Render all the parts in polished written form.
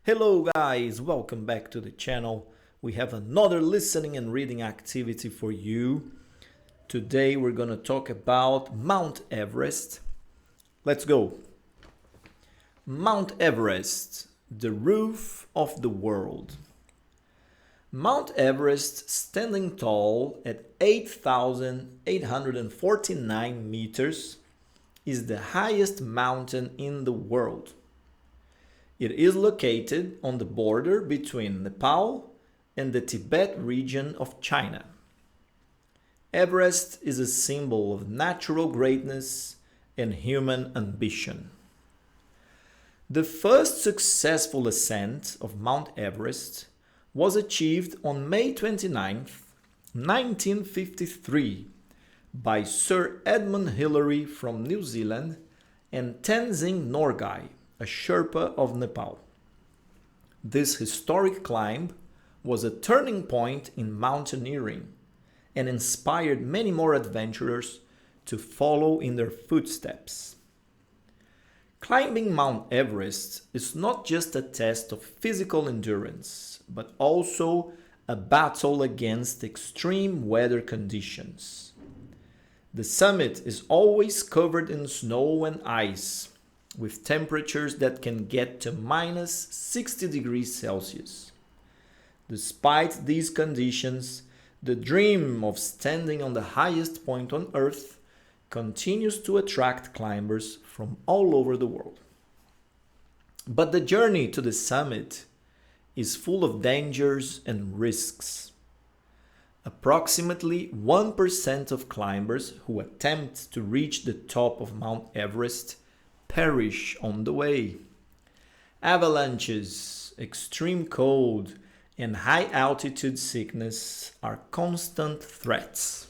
Hello guys, welcome back to the channel. We have another listening and reading activity for you. Today we're going to talk about Mount Everest. Let's go. Mount Everest, the roof of the world. Mount Everest, standing tall at 8,849 meters, is the highest mountain in the world. It is located on the border between Nepal and the Tibet region of China. Everest is a symbol of natural greatness and human ambition. The first successful ascent of Mount Everest was achieved on May 29, 1953, by Sir Edmund Hillary from New Zealand and Tenzing Norgay, a Sherpa of Nepal. This historic climb was a turning point in mountaineering and inspired many more adventurers to follow in their footsteps. Climbing Mount Everest is not just a test of physical endurance, but also a battle against extreme weather conditions. The summit is always covered in snow and ice, with temperatures that can get to minus 60 degrees Celsius. Despite these conditions, the dream of standing on the highest point on Earth continues to attract climbers from all over the world. But the journey to the summit is full of dangers and risks. Approximately 1% of climbers who attempt to reach the top of Mount Everest perish on the way. Avalanches, extreme cold, and high altitude sickness are constant threats.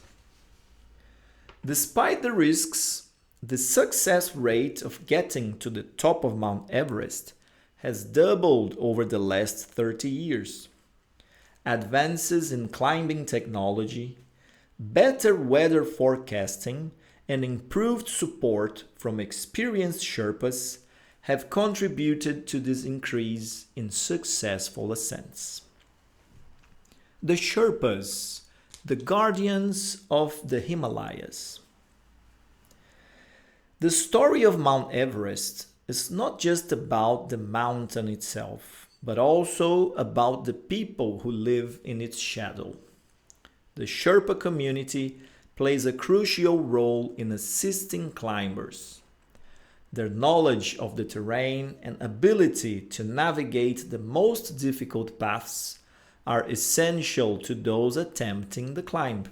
Despite the risks, the success rate of getting to the top of Mount Everest has doubled over the last 30 years. Advances in climbing technology, better weather forecasting, and improved support from experienced Sherpas have contributed to this increase in successful ascents. The Sherpas, the guardians of the Himalayas. The story of Mount Everest is not just about the mountain itself, but also about the people who live in its shadow. The Sherpa community plays a crucial role in assisting climbers. Their knowledge of the terrain and ability to navigate the most difficult paths are essential to those attempting the climb.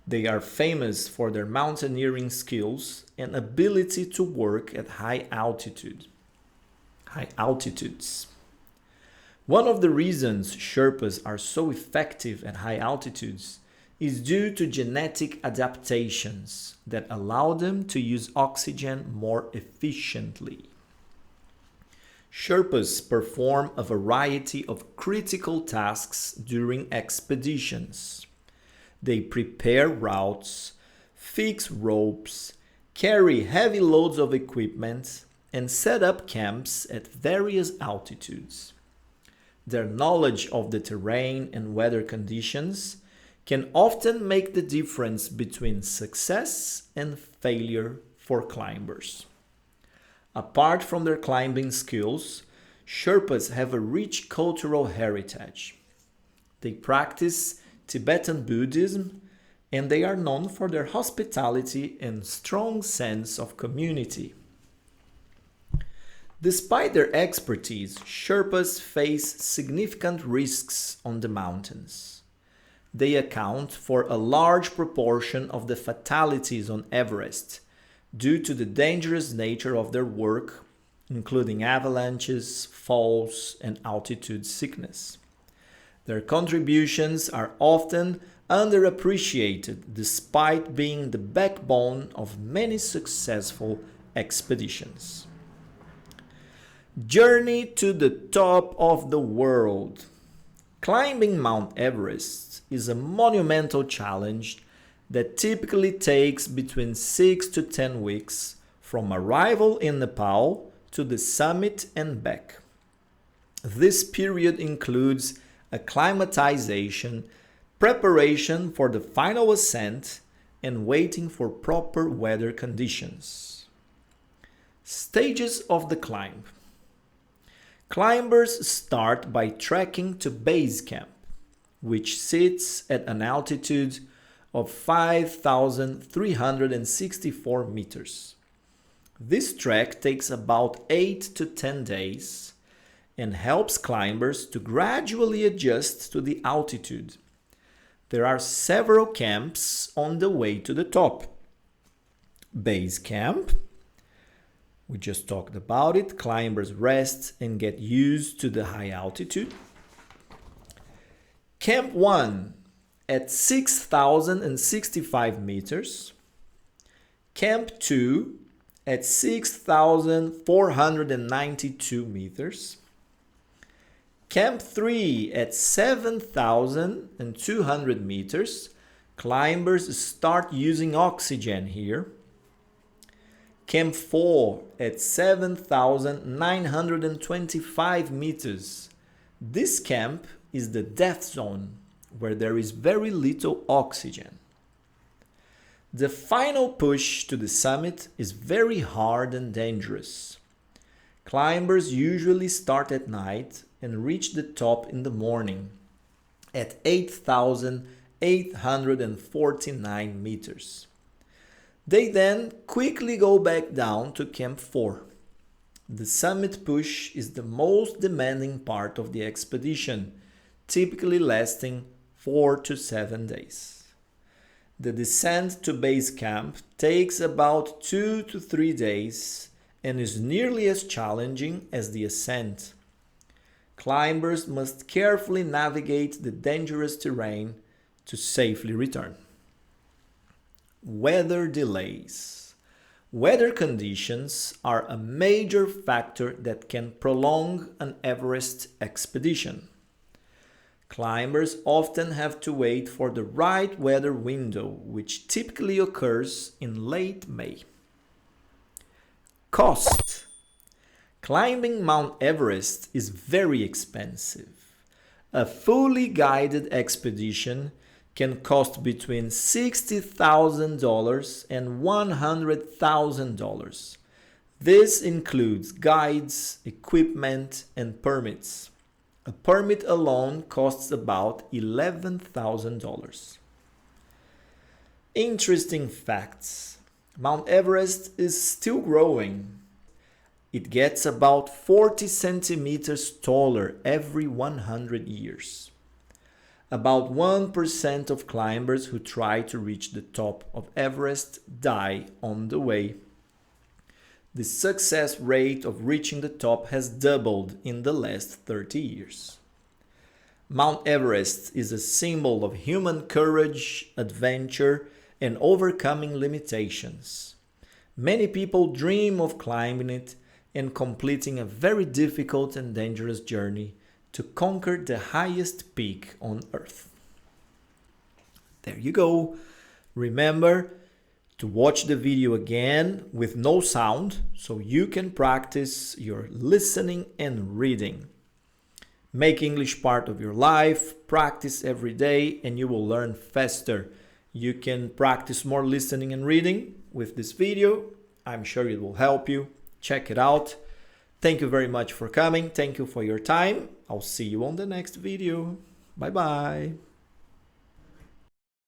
They are famous for their mountaineering skills and ability to work at high altitudes. One of the reasons Sherpas are so effective at high altitudes is due to genetic adaptations that allow them to use oxygen more efficiently. Sherpas perform a variety of critical tasks during expeditions. They prepare routes, fix ropes, carry heavy loads of equipment, and set up camps at various altitudes. Their knowledge of the terrain and weather conditions can often make the difference between success and failure for climbers. Apart from their climbing skills, Sherpas have a rich cultural heritage. They practice Tibetan Buddhism, and they are known for their hospitality and strong sense of community. Despite their expertise, Sherpas face significant risks on the mountains. They account for a large proportion of the fatalities on Everest due to the dangerous nature of their work, including avalanches, falls, and altitude sickness. Their contributions are often underappreciated despite being the backbone of many successful expeditions. Journey to the top of the world. Climbing Mount Everest is a monumental challenge that typically takes between 6 to 10 weeks from arrival in Nepal to the summit and back. This period includes acclimatization, preparation for the final ascent, and waiting for proper weather conditions. Stages of the climb. Climbers start by trekking to base camp, which sits at an altitude of 5,364 meters. This trek takes about 8 to 10 days and helps climbers to gradually adjust to the altitude. There are several camps on the way to the top. Base camp, we just talked about it. Climbers rest and get used to the high altitude. Camp 1 at 6,065 meters. Camp 2 at 6,492 meters. Camp 3 at 7,200 meters. Climbers start using oxygen here. Camp 4 at 7,925 meters. This camp is the death zone, where there is very little oxygen. The final push to the summit is very hard and dangerous. Climbers usually start at night and reach the top in the morning at 8,849 meters. They then quickly go back down to Camp 4. The summit push is the most demanding part of the expedition, typically lasting 4 to 7 days. The descent to base camp takes about 2 to 3 days and is nearly as challenging as the ascent. Climbers must carefully navigate the dangerous terrain to safely return. Weather delays. Weather conditions are a major factor that can prolong an Everest expedition. Climbers often have to wait for the right weather window, which typically occurs in late May. Cost. Climbing Mount Everest is very expensive. A fully guided expedition can cost between $60,000 and $100,000. This includes guides, equipment, and permits. A permit alone costs about $11,000. Interesting facts. Mount Everest is still growing. It gets about 40 centimeters taller every 100 years. About 1% of climbers who try to reach the top of Everest die on the way. The success rate of reaching the top has doubled in the last 30 years. Mount Everest is a symbol of human courage, adventure, and overcoming limitations. Many people dream of climbing it and completing a very difficult and dangerous journey to conquer the highest peak on Earth. There you go. Remember to watch the video again with no sound so you can practice your listening and reading. Make English part of your life, practice every day, and you will learn faster. You can practice more listening and reading with this video. I'm sure it will help you. Check it out. Thank you very much for coming. Thank you for your time. I'll see you on the next video. Bye bye.